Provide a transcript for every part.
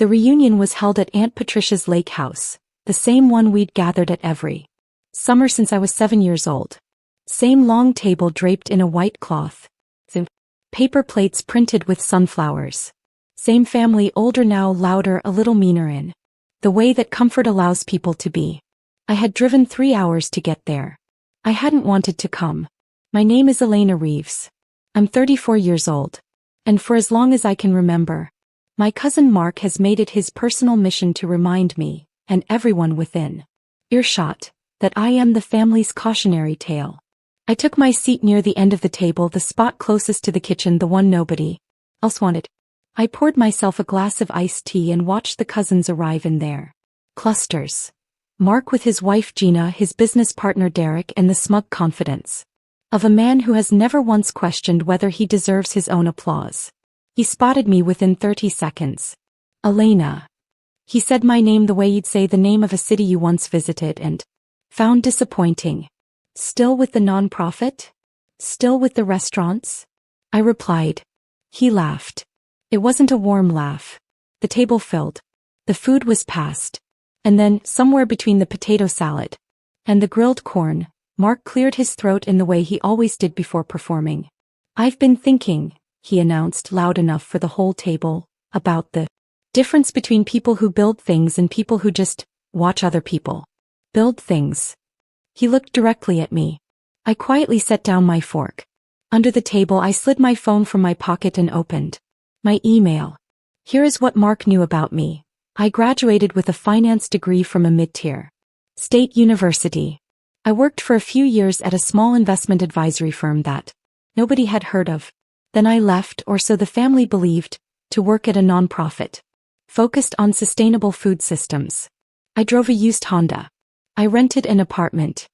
The reunion was held at Aunt Patricia's lake house, the same one we'd gathered at every summer since I was 7 years old. Same long table draped in a white cloth. Same paper plates printed with sunflowers. Same family, older now, louder, a little meaner in the way that comfort allows people to be. I had driven 3 hours to get there. I hadn't wanted to come. My name is Elena Reeves. I'm 34 years old. And for as long as I can remember, my cousin Mark has made it his personal mission to remind me, and everyone within earshot, that I am the family's cautionary tale. I took my seat near the end of the table, the spot closest to the kitchen, the one nobody else wanted. I poured myself a glass of iced tea and watched the cousins arrive in their clusters. Mark with his wife Gina, his business partner Derek, and the smug confidence of a man who has never once questioned whether he deserves his own applause. He spotted me within 30 seconds. Elena. He said my name the way you'd say the name of a city you once visited and found disappointing. Still with the nonprofit? Still with the restaurants? I replied. He laughed. It wasn't a warm laugh. The table filled. The food was passed. And then, somewhere between the potato salad and the grilled corn, Mark cleared his throat in the way he always did before performing. I've been thinking, he announced loud enough for the whole table, about the difference between people who build things and people who just watch other people build things. He looked directly at me. I quietly set down my fork. Under the table I slid my phone from my pocket and opened my email. Here is what Mark knew about me. I graduated with a finance degree from a mid-tier state university. I worked for a few years at a small investment advisory firm that nobody had heard of. Then I left, or so the family believed, to work at a nonprofit focused on sustainable food systems. I drove a used Honda. I rented an apartment.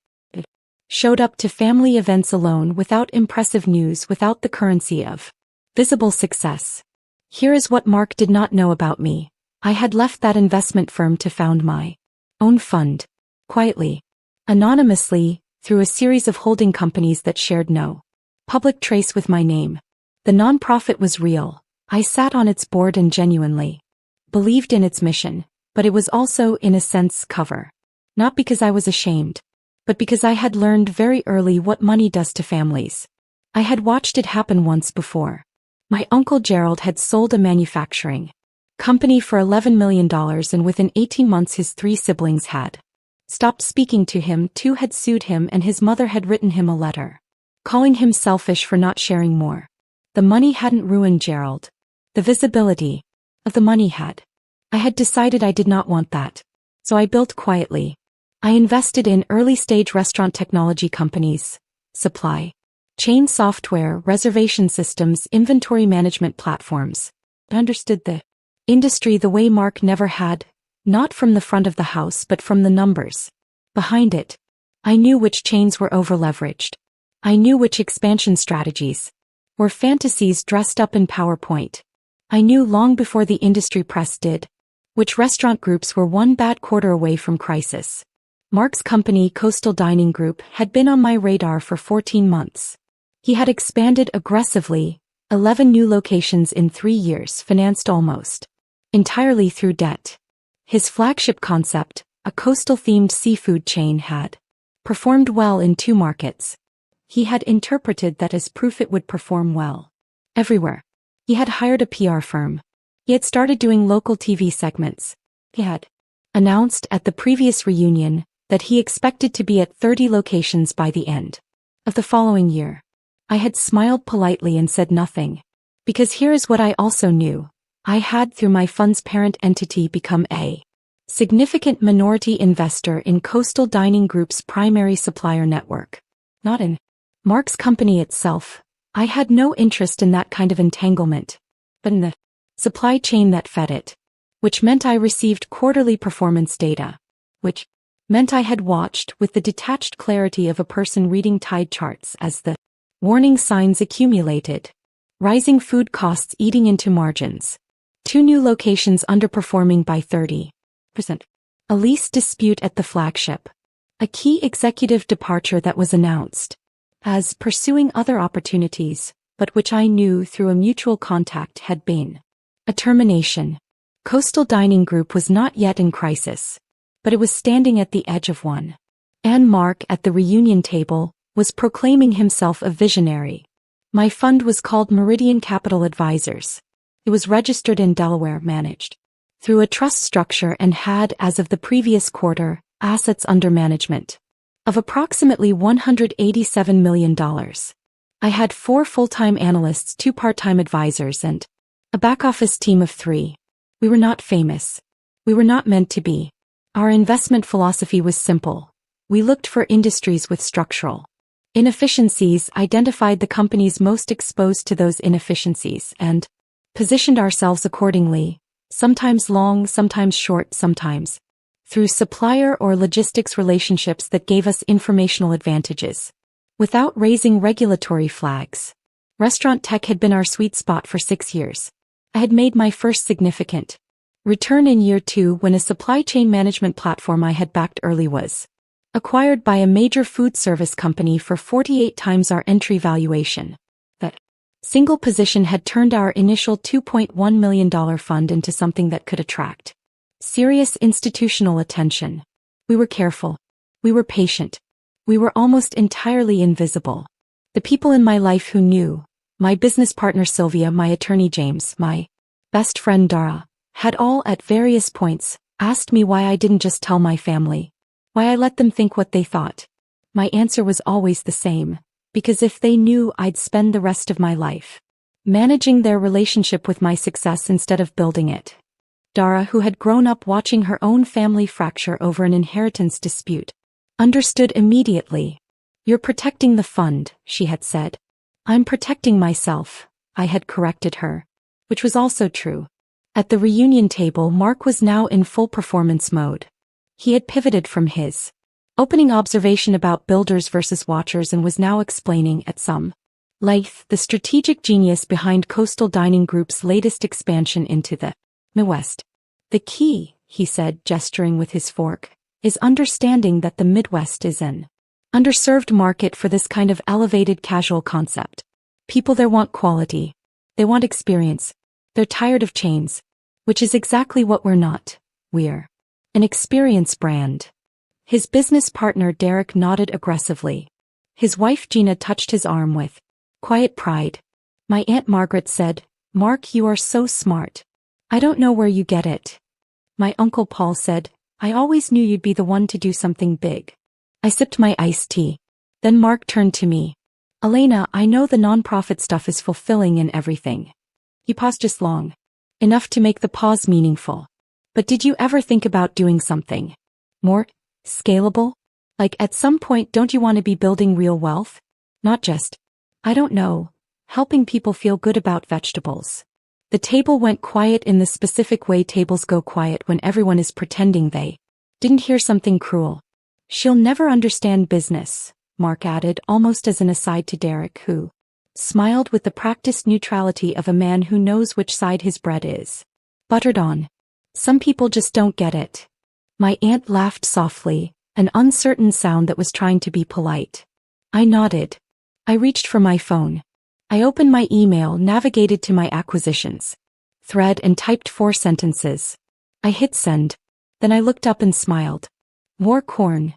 Showed up to family events alone, without impressive news, without the currency of visible success. Here is what Mark did not know about me. I had left that investment firm to found my own fund. Quietly. Anonymously, through a series of holding companies that shared no public trace with my name. The nonprofit was real. I sat on its board and genuinely believed in its mission, but it was also, in a sense, cover. Not because I was ashamed, but because I had learned very early what money does to families. I had watched it happen once before. My uncle Gerald had sold a manufacturing company for $11 million, and within 18 months his 3 siblings had stopped speaking to him, 2 had sued him, and his mother had written him a letter, calling him selfish for not sharing more. The money hadn't ruined Gerald. The visibility of the money had. I had decided I did not want that. So I built quietly. I invested in early-stage restaurant technology companies, supply chain software, reservation systems, inventory management platforms. I understood the industry the way Mark never had, not from the front of the house but from the numbers behind it. I knew which chains were over-leveraged. I knew which expansion strategies were fantasies dressed up in PowerPoint. I knew long before the industry press did which restaurant groups were one bad quarter away from crisis. Mark's company, Coastal Dining Group, had been on my radar for 14 months. He had expanded aggressively, 11 new locations in 3 years, financed almost entirely through debt. His flagship concept, a coastal-themed seafood chain, had performed well in 2 markets. He had interpreted that as proof it would perform well everywhere. He had hired a PR firm. He had started doing local TV segments. He had announced at the previous reunion that he expected to be at 30 locations by the end of the following year. I had smiled politely and said nothing, because here is what I also knew. I had, through my fund's parent entity, become a significant minority investor in Coastal Dining Group's primary supplier network. Not in Mark's company itself. I had no interest in that kind of entanglement, but in the supply chain that fed it, which meant I received quarterly performance data, which meant I had watched with the detached clarity of a person reading tide charts as the warning signs accumulated. Rising food costs eating into margins. 2 new locations underperforming by 30%. A lease dispute at the flagship. A key executive departure that was announced as pursuing other opportunities, but which I knew through a mutual contact had been a termination. Coastal Dining Group was not yet in crisis, but it was standing at the edge of one. And Mark, at the reunion table, was proclaiming himself a visionary. My fund was called Meridian Capital Advisors. It was registered in Delaware, managed through a trust structure, and had, as of the previous quarter, assets under management of approximately $187 million. I had 4 full-time analysts, 2 part-time advisors, and a back-office team of 3. We were not famous. We were not meant to be. Our investment philosophy was simple. We looked for industries with structural inefficiencies, identified the companies most exposed to those inefficiencies, and positioned ourselves accordingly, sometimes long, sometimes short, sometimes through supplier or logistics relationships that gave us informational advantages, without raising regulatory flags. Restaurant tech had been our sweet spot for 6 years. I had made my first significant return in year 2 when a supply chain management platform I had backed early was acquired by a major food service company for 48 times our entry valuation. That single position had turned our initial $2.1 million fund into something that could attract serious institutional attention. We were careful. We were patient. We were almost entirely invisible. The people in my life who knew, my business partner Sylvia, my attorney James, my best friend Dara, had all at various points asked me why I didn't just tell my family, why I let them think what they thought. My answer was always the same, because if they knew, I'd spend the rest of my life managing their relationship with my success instead of building it. Dara, who had grown up watching her own family fracture over an inheritance dispute, understood immediately. You're protecting the fund, she had said. I'm protecting myself, I had corrected her, which was also true. At the reunion table, Mark was now in full performance mode. He had pivoted from his opening observation about builders versus watchers and was now explaining at some length the strategic genius behind Coastal Dining Group's latest expansion into the Midwest. The key, he said, gesturing with his fork, is understanding that the Midwest is an underserved market for this kind of elevated casual concept. People there want quality. They want experience. They're tired of chains, which is exactly what we're not. We're an experience brand. His business partner Derek nodded aggressively. His wife Gina touched his arm with quiet pride. My Aunt Margaret said, "Mark, you are so smart. I don't know where you get it." My Uncle Paul said, "I always knew you'd be the one to do something big." I sipped my iced tea. Then Mark turned to me. "Elena, I know the nonprofit stuff is fulfilling and everything." He paused just long enough to make the pause meaningful. "But did you ever think about doing something more scalable? Like at some point, don't you want to be building real wealth? Not just, I don't know, helping people feel good about vegetables." The table went quiet in the specific way tables go quiet when everyone is pretending they didn't hear something cruel. "She'll never understand business," Mark added, almost as an aside to Derek, who smiled with the practiced neutrality of a man who knows which side his bread is buttered on. "Some people just don't get it." My aunt laughed softly, an uncertain sound that was trying to be polite. I nodded. I reached for my phone. I opened my email, navigated to my acquisitions thread, and typed 4 sentences. I hit send. Then I looked up and smiled. "More corn?"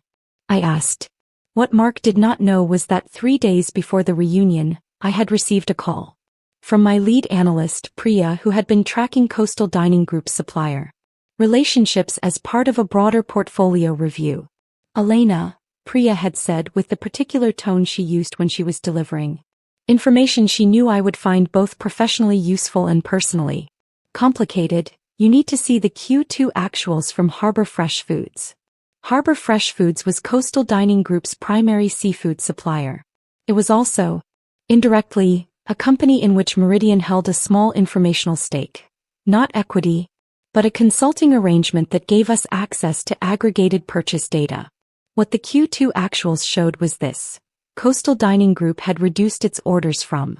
I asked. What Mark did not know was that 3 days before the reunion, I had received a call from my lead analyst, Priya, who had been tracking Coastal Dining Group's supplier relationships as part of a broader portfolio review. "Elena," Priya had said with the particular tone she used when she was delivering information she knew I would find both professionally useful and personally complicated, "you need to see the Q2 actuals from Harbor Fresh Foods." Harbor Fresh Foods was Coastal Dining Group's primary seafood supplier. It was also, indirectly, a company in which Meridian held a small informational stake. Not equity, but a consulting arrangement that gave us access to aggregated purchase data. What the Q2 actuals showed was this. Coastal Dining Group had reduced its orders from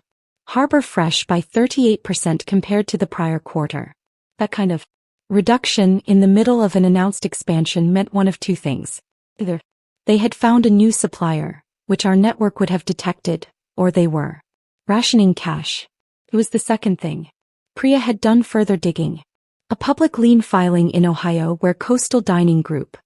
Harbor Fresh by 38% compared to the prior quarter. That kind of reduction in the middle of an announced expansion meant one of 2 things. Either they had found a new supplier, which our network would have detected, or they were rationing cash. It was the second thing. Priya had done further digging. A public lien filing in Ohio where Coastal Dining Group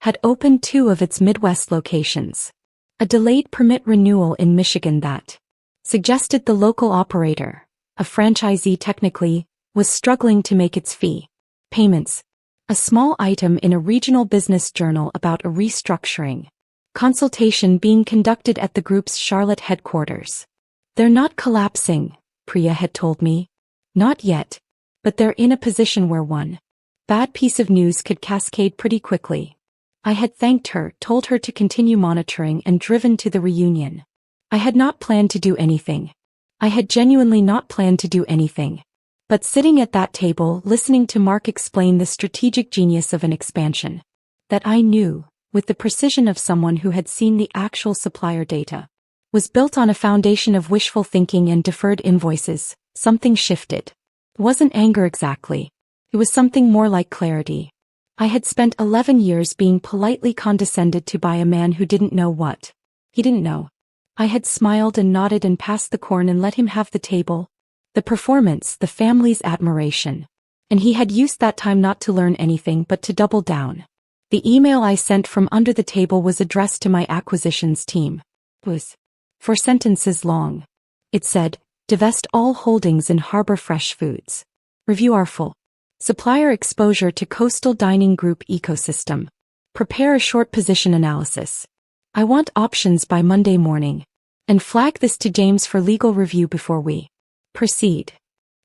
had opened 2 of its Midwest locations. A delayed permit renewal in Michigan that suggested the local operator, a franchisee technically, was struggling to make its fee payments. A small item in a regional business journal about a restructuring consultation being conducted at the group's Charlotte headquarters. They're not collapsing, Priya had told me. Not yet. But they're in a position where one bad piece of news could cascade pretty quickly. I had thanked her, told her to continue monitoring, and driven to the reunion. I had not planned to do anything. I had genuinely not planned to do anything. But sitting at that table, listening to Mark explain the strategic genius of an expansion that I knew, with the precision of someone who had seen the actual supplier data, was built on a foundation of wishful thinking and deferred invoices, something shifted. It wasn't anger exactly. It was something more like clarity. I had spent 11 years being politely condescended to by a man who didn't know what he didn't know. I had smiled and nodded and passed the corn and let him have the table, the performance, the family's admiration. And he had used that time not to learn anything but to double down. The email I sent from under the table was addressed to my acquisitions team. It was 4 sentences long. It said, divest all holdings in Harbor Fresh Foods. Review our full supplier exposure to Coastal Dining Group ecosystem. Prepare a short position analysis. I want options by Monday morning. And flag this to James for legal review before we proceed.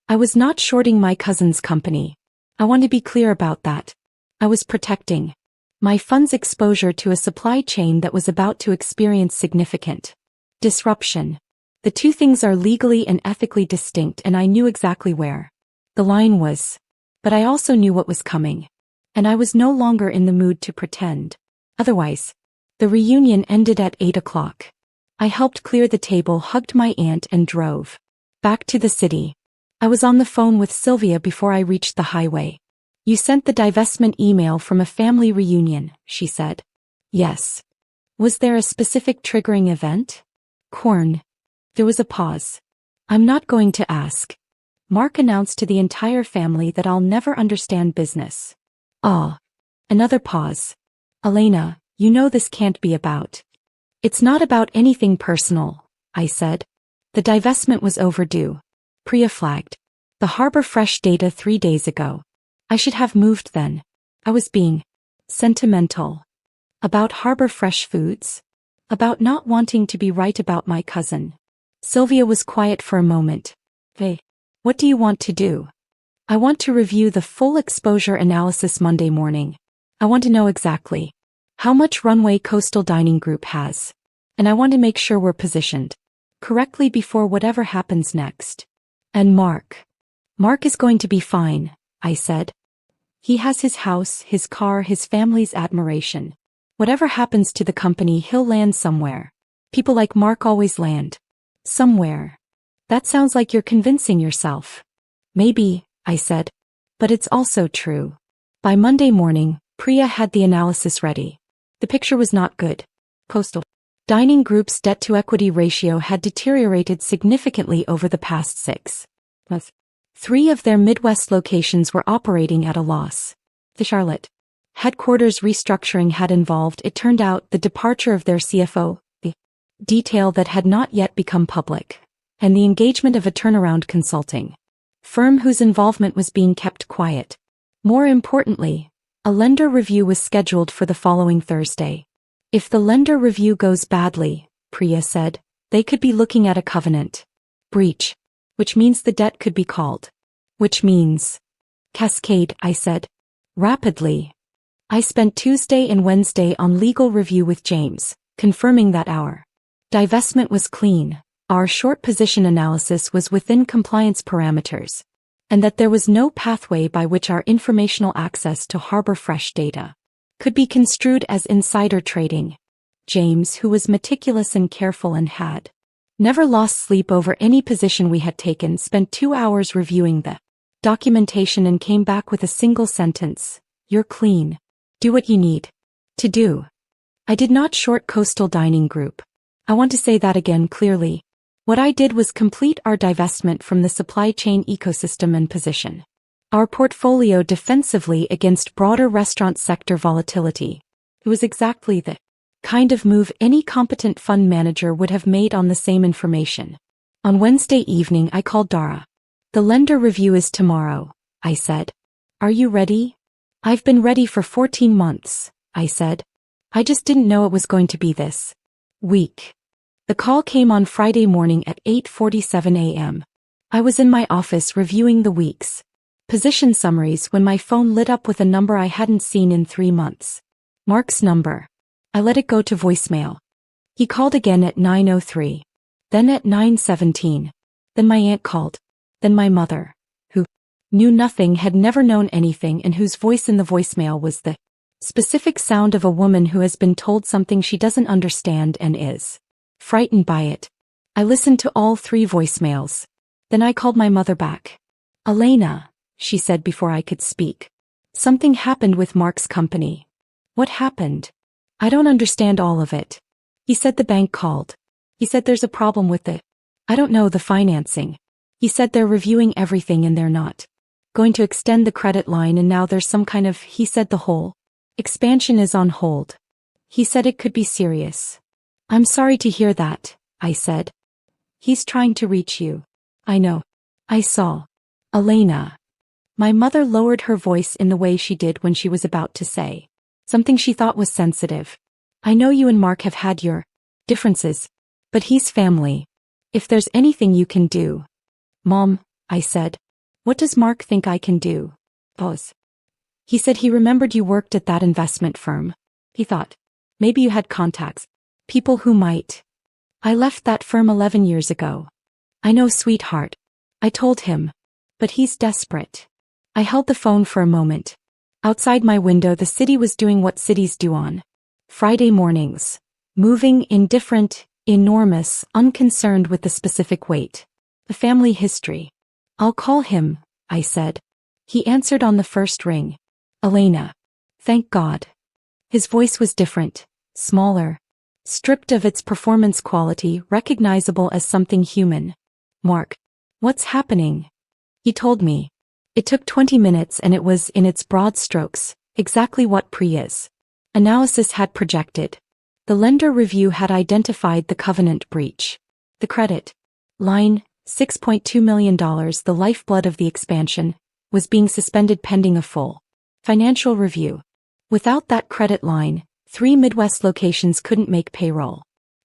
I was not shorting my cousin's company. I want to be clear about that. I was protecting my fund's exposure to a supply chain that was about to experience significant disruption. The 2 things are legally and ethically distinct, and I knew exactly where the line was. But I also knew what was coming. And I was no longer in the mood to pretend otherwise. The reunion ended at 8 o'clock. I helped clear the table, hugged my aunt, and drove back to the city. I was on the phone with Sylvia before I reached the highway. You sent the divestment email from a family reunion, she said. Yes. Was there a specific triggering event? Corn. There was a pause. I'm not going to ask. Mark announced to the entire family that I'll never understand business. Ah. Another pause. Elena, you know this can't be about. It's not about anything personal, I said. The divestment was overdue. Priya flagged. The Harbor Fresh data 3 days ago. I should have moved then. I was being sentimental. About Harbor Fresh Foods? About not wanting to be right about my cousin. Sylvia was quiet for a moment. Hey, what do you want to do? I want to review the full exposure analysis Monday morning. I want to know exactly how much runway Coastal Dining Group has. And I want to make sure we're positioned correctly before whatever happens next. And Mark is going to be fine, I said. He has his house, his car, his family's admiration. Whatever happens to the company, he'll land somewhere. People like Mark always land somewhere. That sounds like you're convincing yourself. Maybe, I said. But it's also true. By Monday morning, Priya had the analysis ready. The picture was not good. Coastal Dining Group's debt-to-equity ratio had deteriorated significantly over the past 6 months. 3 of their Midwest locations were operating at a loss. The Charlotte headquarters restructuring had involved, it turned out, the departure of their CFO, the detail that had not yet become public, and the engagement of a turnaround consulting firm whose involvement was being kept quiet. More importantly, a lender review was scheduled for the following Thursday. If the lender review goes badly, Priya said, they could be looking at a covenant breach, which means the debt could be called. Which means cascade, I said. Rapidly. I spent Tuesday and Wednesday on legal review with James, confirming that our divestment was clean, our short position analysis was within compliance parameters, and that there was no pathway by which our informational access to Harbor Fresh data could be construed as insider trading. James, who was meticulous and careful and had never lost sleep over any position we had taken, spent 2 hours reviewing the documentation and came back with a single sentence. You're clean. Do what you need to do. I did not short Coastal Dining Group. I want to say that again clearly. What I did was complete our divestment from the supply chain ecosystem and position our portfolio defensively against broader restaurant sector volatility. It was exactly the kind of move any competent fund manager would have made on the same information. On Wednesday evening I called Dara. The lender review is tomorrow, I said. Are you ready? I've been ready for 14 months, I said. I just didn't know it was going to be this week. The call came on Friday morning at 8:47 a.m. I was in my office reviewing the week's position summaries when my phone lit up with a number I hadn't seen in 3 months. Mark's number. I let it go to voicemail. He called again at 9:03. Then at 9:17. Then my aunt called. Then my mother, who knew nothing, had never known anything, and whose voice in the voicemail was the specific sound of a woman who has been told something she doesn't understand and is frightened by it. I listened to all 3 voicemails. Then I called my mother back. Elena, she said before I could speak. Something happened with Mark's company. What happened? I don't understand all of it. He said the bank called. He said there's a problem with I don't know, the financing. He said they're reviewing everything and they're not going to extend the credit line, and now there's some kind of, he said the whole expansion is on hold. He said it could be serious. I'm sorry to hear that, I said. He's trying to reach you. I know. I saw. Elena. My mother lowered her voice in the way she did when she was about to say something she thought was sensitive. I know you and Mark have had your differences, but he's family. If there's anything you can do. Mom, I said. What does Mark think I can do? Pause. He said he remembered you worked at that investment firm. He thought, maybe you had contacts. People who might. I left that firm 11 years ago. I know, sweetheart. I told him. But he's desperate. I held the phone for a moment. Outside my window the city was doing what cities do on Friday mornings. Moving, indifferent, enormous, unconcerned with the specific weight. The family history. I'll call him, I said. He answered on the first ring. Elena. Thank God. His voice was different, smaller, stripped of its performance quality, recognizable as something human. Mark. What's happening? He told me. It took 20 minutes and it was, in its broad strokes, exactly what pre-is analysis had projected. The lender review had identified the covenant breach. The credit line, $6.2 million, the lifeblood of the expansion, was being suspended pending a full financial review. Without that credit line, 3 Midwest locations couldn't make payroll.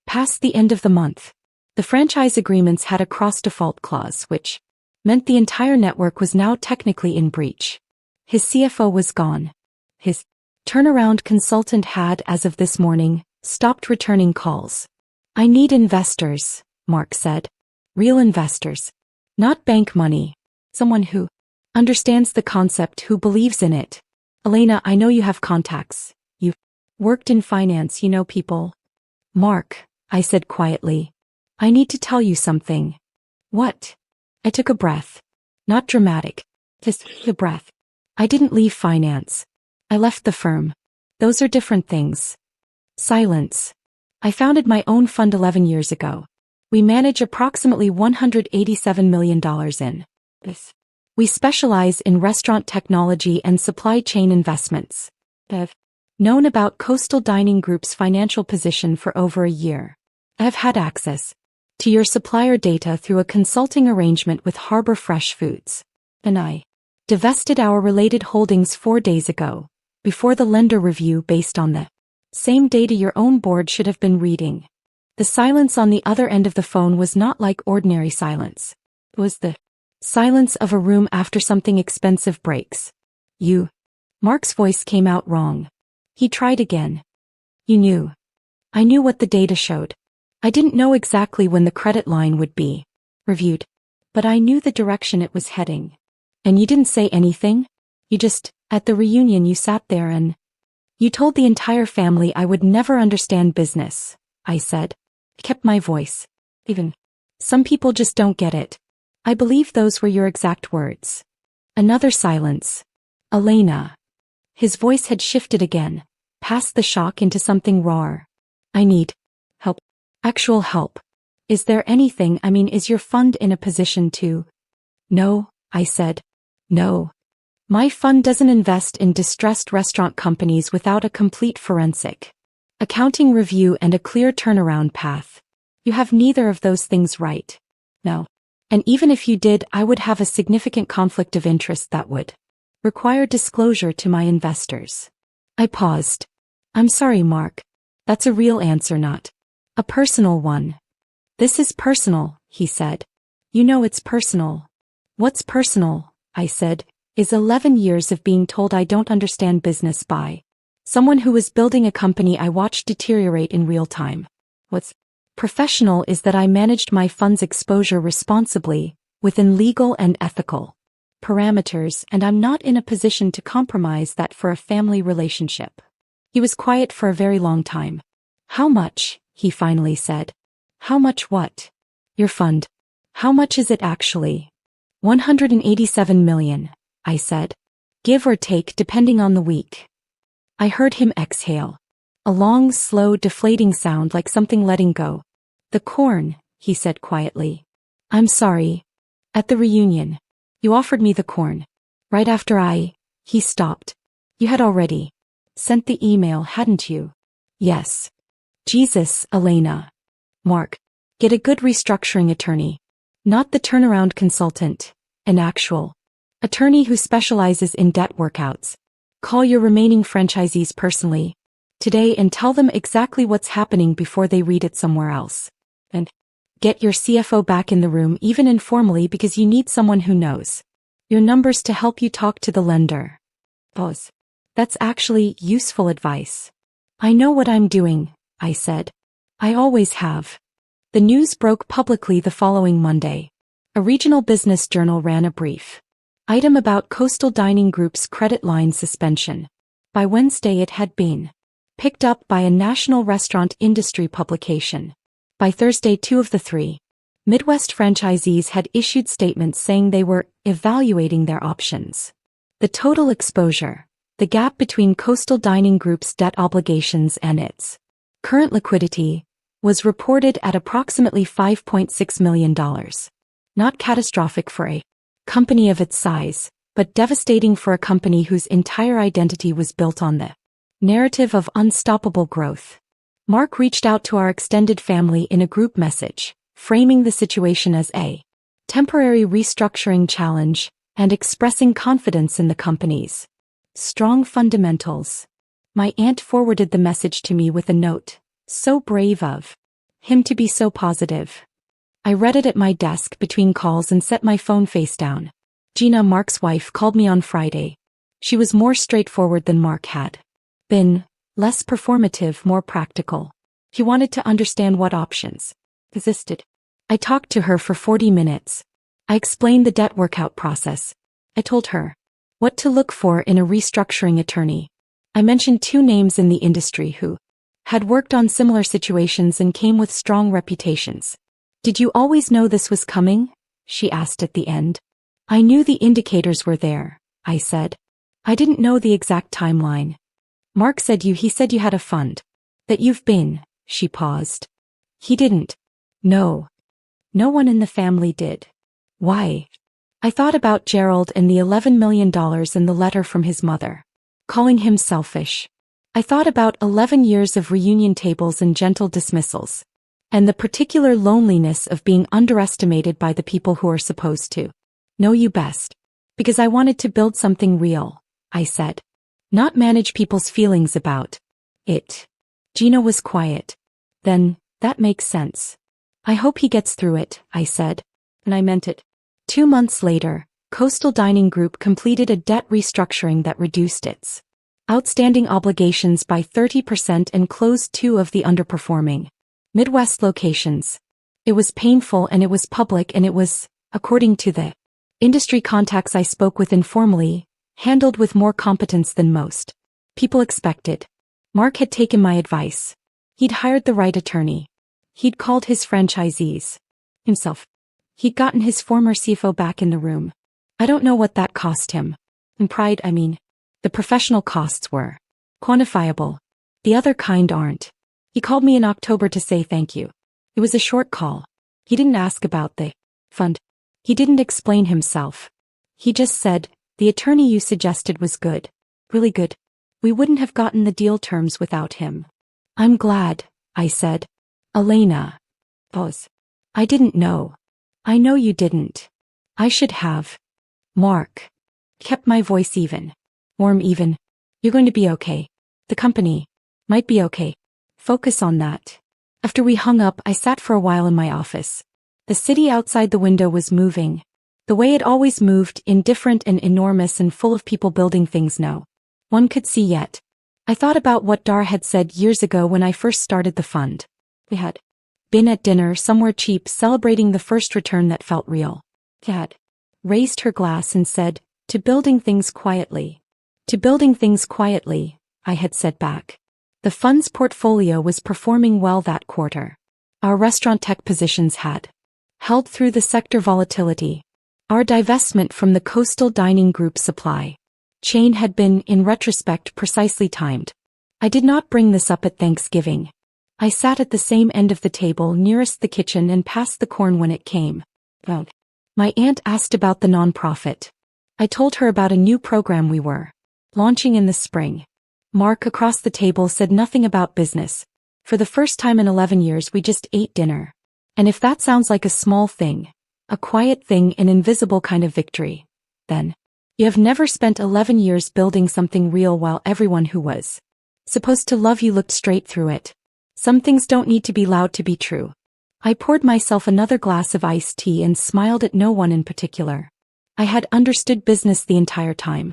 Past the end of the month, the franchise agreements had a cross-default clause, which meant the entire network was now technically in breach. His CFO was gone. His turnaround consultant had, as of this morning, stopped returning calls. I need investors, Mark said. Real investors. Not bank money. Someone who understands the concept, who believes in it. Elena, I know you have contacts. You've worked in finance, you know people. Mark, I said quietly. I need to tell you something. What? I took a breath. Not dramatic. Just a breath. I didn't leave finance. I left the firm. Those are different things. Silence. I founded my own fund 11 years ago. We manage approximately $187 million in this. We specialize in restaurant technology and supply chain investments. I've known about Coastal Dining Group's financial position for over a year. I've had access to your supplier data through a consulting arrangement with Harbor Fresh Foods. And I divested our related holdings 4 days ago, before the lender review, based on the same data your own board should have been reading. The silence on the other end of the phone was not like ordinary silence. It was the silence of a room after something expensive breaks. You. Mark's voice came out wrong. He tried again. You knew. I knew what the data showed. I didn't know exactly when the credit line would be reviewed, but I knew the direction it was heading. And you didn't say anything? You just, at the reunion you sat there and you told the entire family I would never understand business, I said. I kept my voice. Even some people just don't get it. I believe those were your exact words. Another silence. Elena. His voice had shifted again, past the shock into something rawer. I need help. Actual help. Is there anything, is your fund in a position to? No, I said. No. My fund doesn't invest in distressed restaurant companies without a complete forensic accounting review and a clear turnaround path. You have neither of those things right. No. And even if you did, I would have a significant conflict of interest that would require disclosure to my investors. I paused. I'm sorry, Mark. That's a real answer, not a personal one. This is personal, he said. You know it's personal. What's personal, I said, is 11 years of being told I don't understand business by someone who was building a company I watched deteriorate in real time. What's professional is that I managed my fund's exposure responsibly, within legal and ethical parameters, and I'm not in a position to compromise that for a family relationship. He was quiet for a very long time. How much? He finally said. How much what? Your fund. How much is it actually? 187 million, I said. Give or take depending on the week. I heard him exhale. A long, slow, deflating sound like something letting go. The corn, he said quietly. I'm sorry. At the reunion. You offered me the corn. Right after he stopped. You had already sent the email, hadn't you? Yes. Jesus, Elena. Mark. Get a good restructuring attorney. Not the turnaround consultant. An actual attorney who specializes in debt workouts. Call your remaining franchisees personally today and tell them exactly what's happening before they read it somewhere else. And get your CFO back in the room even informally because you need someone who knows your numbers to help you talk to the lender. Pause. That's actually useful advice. I know what I'm doing, I said. I always have. The news broke publicly the following Monday. A regional business journal ran a brief item about Coastal Dining Group's credit line suspension. By Wednesday it had been picked up by a national restaurant industry publication. By Thursday 2 of the 3 Midwest franchisees had issued statements saying they were evaluating their options. The total exposure, the gap between Coastal Dining Group's debt obligations and its current liquidity, was reported at approximately $5.6 million. Not catastrophic for a company of its size, but devastating for a company whose entire identity was built on the narrative of unstoppable growth. Mark reached out to our extended family in a group message, framing the situation as a temporary restructuring challenge and expressing confidence in the company's strong fundamentals. My aunt forwarded the message to me with a note. So brave of him to be so positive. I read it at my desk between calls and set my phone face down. Gina, Mark's wife, called me on Friday. She was more straightforward than Mark had been, less performative, more practical. He wanted to understand what options existed. I talked to her for 40 minutes. I explained the debt workout process. I told her what to look for in a restructuring attorney. I mentioned 2 names in the industry who had worked on similar situations and came with strong reputations. Did you always know this was coming? She asked at the end. I knew the indicators were there, I said. I didn't know the exact timeline. Mark said he said you had a fund. That you've been, she paused. He didn't. No. No one in the family did. Why? I thought about Gerald and the $11 million and the letter from his mother, calling him selfish. I thought about 11 years of reunion tables and gentle dismissals, and the particular loneliness of being underestimated by the people who are supposed to know you best. Because I wanted to build something real, I said. Not manage people's feelings about it. Gina was quiet. Then, that makes sense. I hope he gets through it, I said. And I meant it. 2 months later, Coastal Dining Group completed a debt restructuring that reduced its outstanding obligations by 30% and closed 2 of the underperforming Midwest locations. It was painful and it was public and it was, according to the industry contacts I spoke with informally, handled with more competence than most people expected. Mark had taken my advice. He'd hired the right attorney. He'd called his franchisees himself. He'd gotten his former CFO back in the room. I don't know what that cost him. In pride, I mean. The professional costs were quantifiable. The other kind aren't. He called me in October to say thank you. It was a short call. He didn't ask about the fund. He didn't explain himself. He just said, The attorney you suggested was good. Really good. We wouldn't have gotten the deal terms without him. I'm glad, I said. Elena. Pause. I didn't know. I know you didn't. I should have. Mark. Kept my voice even. Warm even. You're going to be okay. The company. Might be okay. Focus on that. After we hung up, I sat for a while in my office. The city outside the window was moving. The way it always moved, indifferent and enormous and full of people building things no one could see yet. I thought about what Dar had said years ago when I first started the fund. We had been at dinner somewhere cheap celebrating the first return that felt real. She had raised her glass and said, to building things quietly. To building things quietly, I had said back. The fund's portfolio was performing well that quarter. Our restaurant tech positions had held through the sector volatility. Our divestment from the coastal dining group supply chain had been, in retrospect, precisely timed. I did not bring this up at Thanksgiving. I sat at the same end of the table nearest the kitchen and passed the corn when it came. Well, my aunt asked about the nonprofit. I told her about a new program we were launching in the spring. Mark across the table said nothing about business. For the first time in 11 years we just ate dinner. And if that sounds like a small thing, a quiet thing, an invisible kind of victory, then you have never spent 11 years building something real while everyone who was supposed to love you looked straight through it. Some things don't need to be loud to be true. I poured myself another glass of iced tea and smiled at no one in particular. I had understood business the entire time.